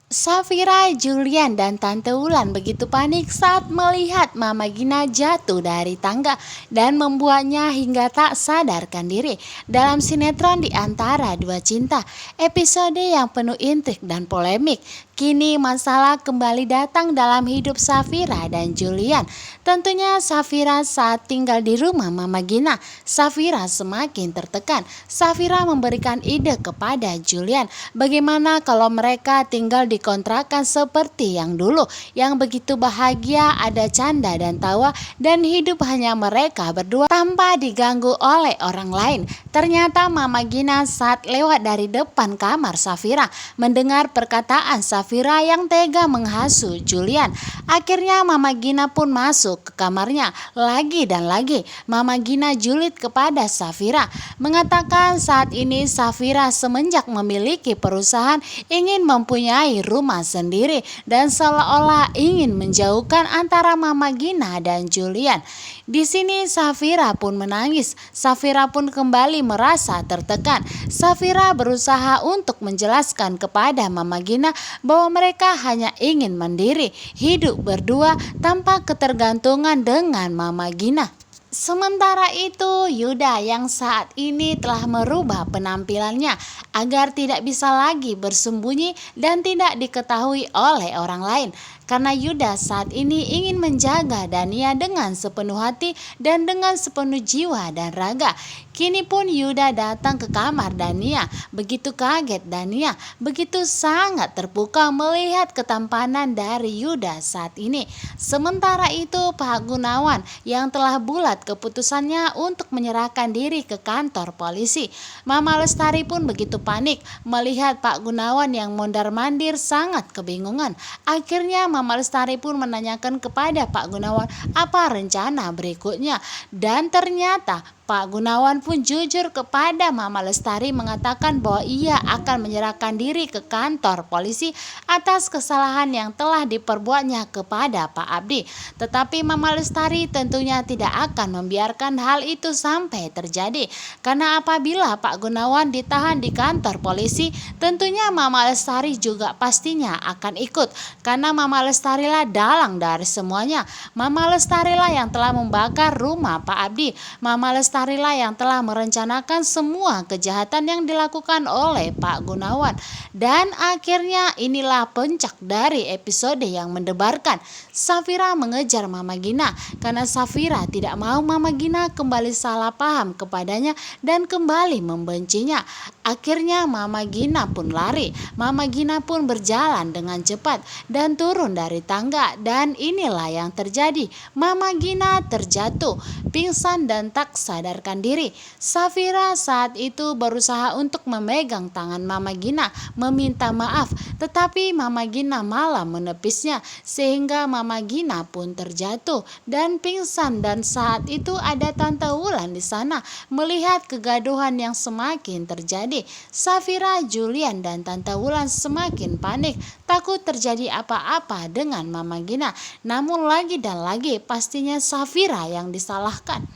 Safira, Julian, dan Tante Wulan begitu panik saat melihat Mama Gina jatuh dari tangga dan membuatnya hingga tak sadarkan diri. Dalam sinetron Di Antara Dua Cinta, episode yang penuh intrik dan polemik, kini masalah kembali datang dalam hidup Safira dan Julian. Tentunya Safira saat tinggal di rumah Mama Gina, Safira semakin tertekan. Safira memberikan ide kepada Julian, bagaimana kalau mereka tinggal di kontrakan seperti yang dulu, yang begitu bahagia, ada canda dan tawa, dan hidup hanya mereka berdua tanpa diganggu oleh orang lain. Ternyata Mama Gina saat lewat dari depan kamar Safira mendengar perkataan Safira yang tega menghasut Julian. Akhirnya Mama Gina pun masuk ke kamarnya lagi dan lagi. Mama Gina julid kepada Safira, mengatakan saat ini Safira semenjak memiliki perusahaan ingin mempunyai rumah sendiri dan seolah-olah ingin menjauhkan antara Mama Gina dan Julian. Di sini Safira pun menangis. Safira pun kembali merasa tertekan. Safira berusaha untuk menjelaskan kepada Mama Gina bahwa mereka hanya ingin mandiri, hidup berdua tanpa ketergantungan dengan Mama Gina. Sementara itu, Yuda yang saat ini telah merubah penampilannya agar tidak bisa lagi bersembunyi dan tidak diketahui oleh orang lain. Karena Yuda saat ini ingin menjaga Dania dengan sepenuh hati dan dengan sepenuh jiwa dan raga. Kini pun Yuda datang ke kamar Dania. Begitu kaget Dania, begitu sangat terpukau melihat ketampanan dari Yuda saat ini. Sementara itu Pak Gunawan yang telah bulat keputusannya untuk menyerahkan diri ke kantor polisi. Mama Lestari pun begitu panik melihat Pak Gunawan yang mondar-mandir sangat kebingungan. Akhirnya Mama Lestari pun menanyakan kepada Pak Gunawan apa rencana berikutnya. Dan ternyata Pak Gunawan pun jujur kepada Mama Lestari mengatakan bahwa ia akan menyerahkan diri ke kantor polisi atas kesalahan yang telah diperbuatnya kepada Pak Abdi. Tetapi Mama Lestari tentunya tidak akan membiarkan hal itu sampai terjadi. Karena apabila Pak Gunawan ditahan di kantor polisi, tentunya Mama Lestari juga pastinya akan ikut. Karena Mama Lestarilah dalang dari semuanya. Mama Lestarilah yang telah membakar rumah Pak Abdi. Mama Lestarilah yang telah merencanakan semua kejahatan yang dilakukan oleh Pak Gunawan. Dan akhirnya inilah puncak dari episode yang mendebarkan. Safira mengejar Mama Gina karena Safira tidak mau Mama Gina kembali salah paham kepadanya dan kembali membencinya. Akhirnya Mama Gina pun lari. Mama Gina pun berjalan dengan cepat dan turun dari tangga, dan inilah yang terjadi. Mama Gina terjatuh, pingsan dan tak sadarkan diri. Safira saat itu berusaha untuk memegang tangan Mama Gina, meminta maaf, tetapi Mama Gina malah menepisnya sehingga Mama Gina pun terjatuh dan pingsan. Dan saat itu ada Tante Wulan di sana melihat kegaduhan yang semakin terjadi. Safira, Julian, dan Tante Wulan semakin panik, takut terjadi apa-apa dengan Mama Gina. Namun lagi dan lagi pastinya Safira yang disalahkan.